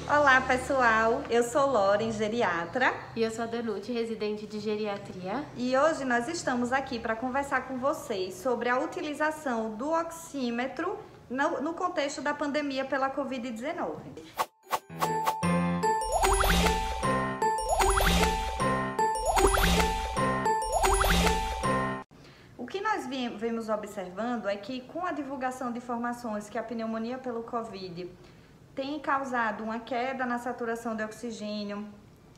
Olá pessoal, eu sou Loren, geriatra. E eu sou a Danute, residente de geriatria. E hoje nós estamos aqui para conversar com vocês sobre a utilização do oxímetro no contexto da pandemia pela Covid-19. O que nós vemos observando é que com a divulgação de informações que a pneumonia pelo Covid tem causado uma queda na saturação de oxigênio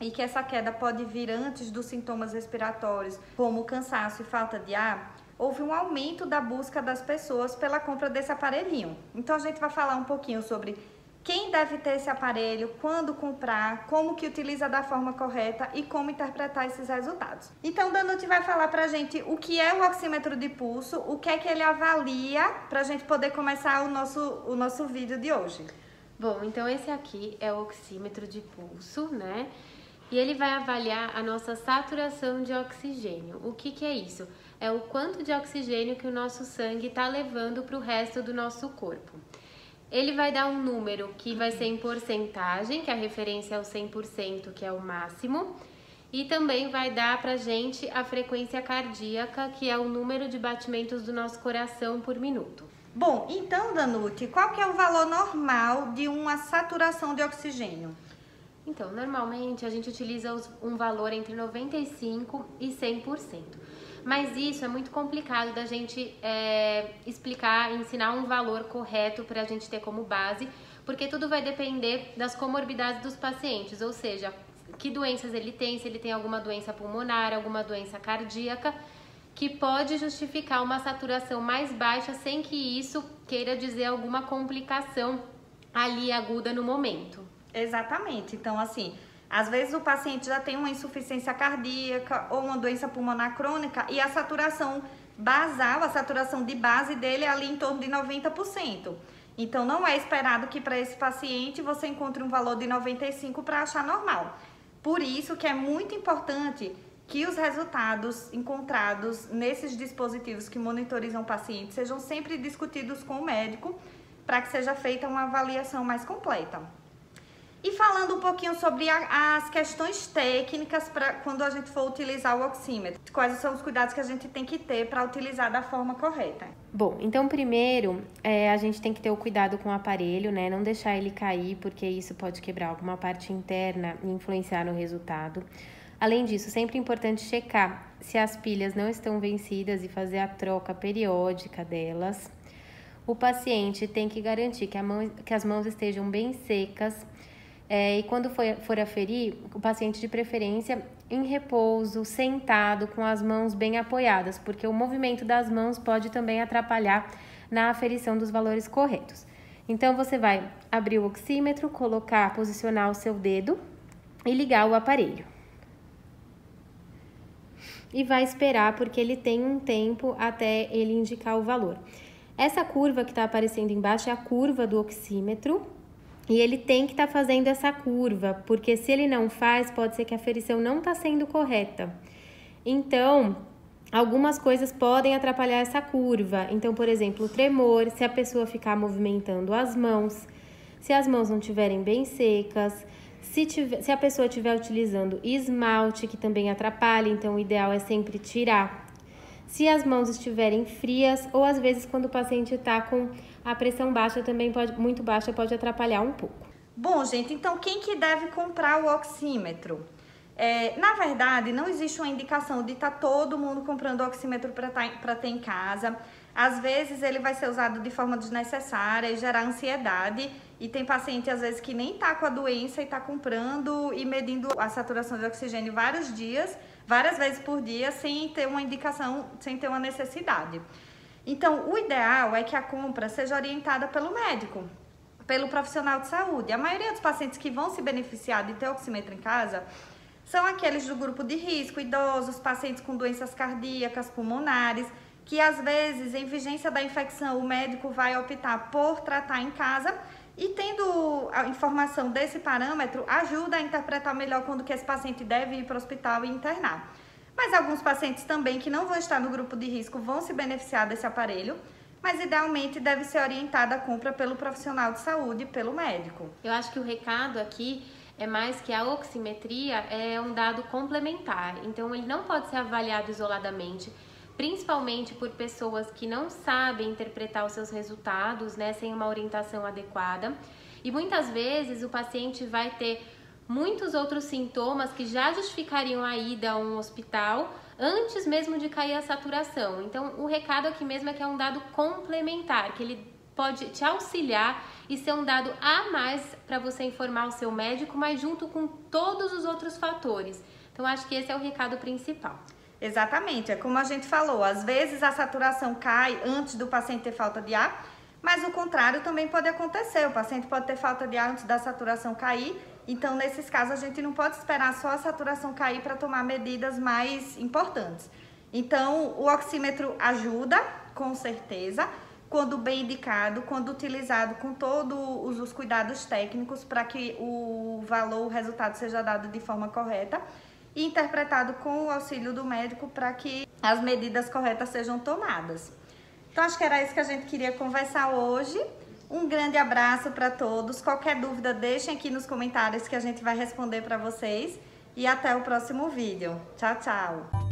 e que essa queda pode vir antes dos sintomas respiratórios, como cansaço e falta de ar, houve um aumento da busca das pessoas pela compra desse aparelhinho. Então a gente vai falar um pouquinho sobre quem deve ter esse aparelho, quando comprar, como que utiliza da forma correta e como interpretar esses resultados. Então Danute vai falar pra gente o que é o oxímetro de pulso, o que é que ele avalia, pra gente poder começar o nosso vídeo de hoje. Bom, então esse aqui é o oxímetro de pulso, né? E ele vai avaliar a nossa saturação de oxigênio. O que é isso? É o quanto de oxigênio que o nosso sangue está levando para o resto do nosso corpo. Ele vai dar um número que vai ser em porcentagem, que a referência é o 100%, que é o máximo. E também vai dar pra gente a frequência cardíaca, que é o número de batimentos do nosso coração por minuto. Bom, então, Danute, qual que é o valor normal de uma saturação de oxigênio? Então, normalmente a gente utiliza um valor entre 95% e 100%. Mas isso é muito complicado da gente explicar, ensinar um valor correto para a gente ter como base, porque tudo vai depender das comorbidades dos pacientes, ou seja, que doenças ele tem, se ele tem alguma doença pulmonar, alguma doença cardíaca, que pode justificar uma saturação mais baixa sem que isso queira dizer alguma complicação ali aguda no momento. Exatamente. Então, assim, às vezes o paciente já tem uma insuficiência cardíaca ou uma doença pulmonar crônica e a saturação basal, a saturação de base dele é ali em torno de 90%. Então, não é esperado que para esse paciente você encontre um valor de 95% para achar normal. Por isso que é muito importante que os resultados encontrados nesses dispositivos que monitorizam o paciente sejam sempre discutidos com o médico para que seja feita uma avaliação mais completa. E falando um pouquinho sobre as questões técnicas para quando a gente for utilizar o oxímetro, quais são os cuidados que a gente tem que ter para utilizar da forma correta? Bom, então primeiro a gente tem que ter o cuidado com o aparelho, né? Não deixar ele cair, porque isso pode quebrar alguma parte interna e influenciar no resultado. Além disso, sempre é importante checar se as pilhas não estão vencidas e fazer a troca periódica delas. O paciente tem que garantir que as mãos estejam bem secas e quando for aferir, o paciente de preferência em repouso, sentado, com as mãos bem apoiadas, porque o movimento das mãos pode também atrapalhar na aferição dos valores corretos. Então, você vai abrir o oxímetro, posicionar o seu dedo e ligar o aparelho. E vai esperar, porque ele tem um tempo até ele indicar o valor. Essa curva que está aparecendo embaixo é a curva do oxímetro e ele tem que estar fazendo essa curva, porque se ele não faz, pode ser que a aferição não está sendo correta. Então, algumas coisas podem atrapalhar essa curva. Então, por exemplo, o tremor, se a pessoa ficar movimentando as mãos, se as mãos não estiverem bem secas, se a pessoa estiver utilizando esmalte, que também atrapalha, então o ideal é sempre tirar. Se as mãos estiverem frias, ou às vezes quando o paciente está com a pressão baixa, também muito baixa, pode atrapalhar um pouco. Bom, gente, então quem que deve comprar o oxímetro? Na verdade, não existe uma indicação de estar todo mundo comprando o oxímetro para ter em casa. Às vezes ele vai ser usado de forma desnecessária e gerar ansiedade. E tem paciente, às vezes, que nem tá com a doença e tá comprando e medindo a saturação de oxigênio várias vezes por dia, sem ter uma indicação, sem ter uma necessidade. Então, o ideal é que a compra seja orientada pelo médico, pelo profissional de saúde. A maioria dos pacientes que vão se beneficiar de ter oxímetro em casa são aqueles do grupo de risco, idosos, pacientes com doenças cardíacas, pulmonares, que às vezes, em vigência da infecção, o médico vai optar por tratar em casa e tendo a informação desse parâmetro, ajuda a interpretar melhor quando que esse paciente deve ir para o hospital e internar. Mas alguns pacientes também que não vão estar no grupo de risco vão se beneficiar desse aparelho, mas idealmente deve ser orientada a compra pelo profissional de saúde, pelo médico. Eu acho que o recado aqui é mais que a oximetria é um dado complementar, então ele não pode ser avaliado isoladamente, principalmente por pessoas que não sabem interpretar os seus resultados, né, sem uma orientação adequada. E muitas vezes o paciente vai ter muitos outros sintomas que já justificariam a ida a um hospital antes mesmo de cair a saturação. Então, o recado aqui mesmo é que é um dado complementar, que ele pode te auxiliar e ser um dado a mais para você informar o seu médico, mas junto com todos os outros fatores. Então, acho que esse é o recado principal. Exatamente, é como a gente falou, às vezes a saturação cai antes do paciente ter falta de ar, mas o contrário também pode acontecer, o paciente pode ter falta de ar antes da saturação cair, então nesses casos a gente não pode esperar só a saturação cair para tomar medidas mais importantes. Então o oxímetro ajuda, com certeza, quando bem indicado, quando utilizado com todos os cuidados técnicos para que o valor, o resultado seja dado de forma correta e interpretado com o auxílio do médico para que as medidas corretas sejam tomadas. Então, acho que era isso que a gente queria conversar hoje. Um grande abraço para todos. Qualquer dúvida, deixem aqui nos comentários que a gente vai responder para vocês. E até o próximo vídeo. Tchau, tchau!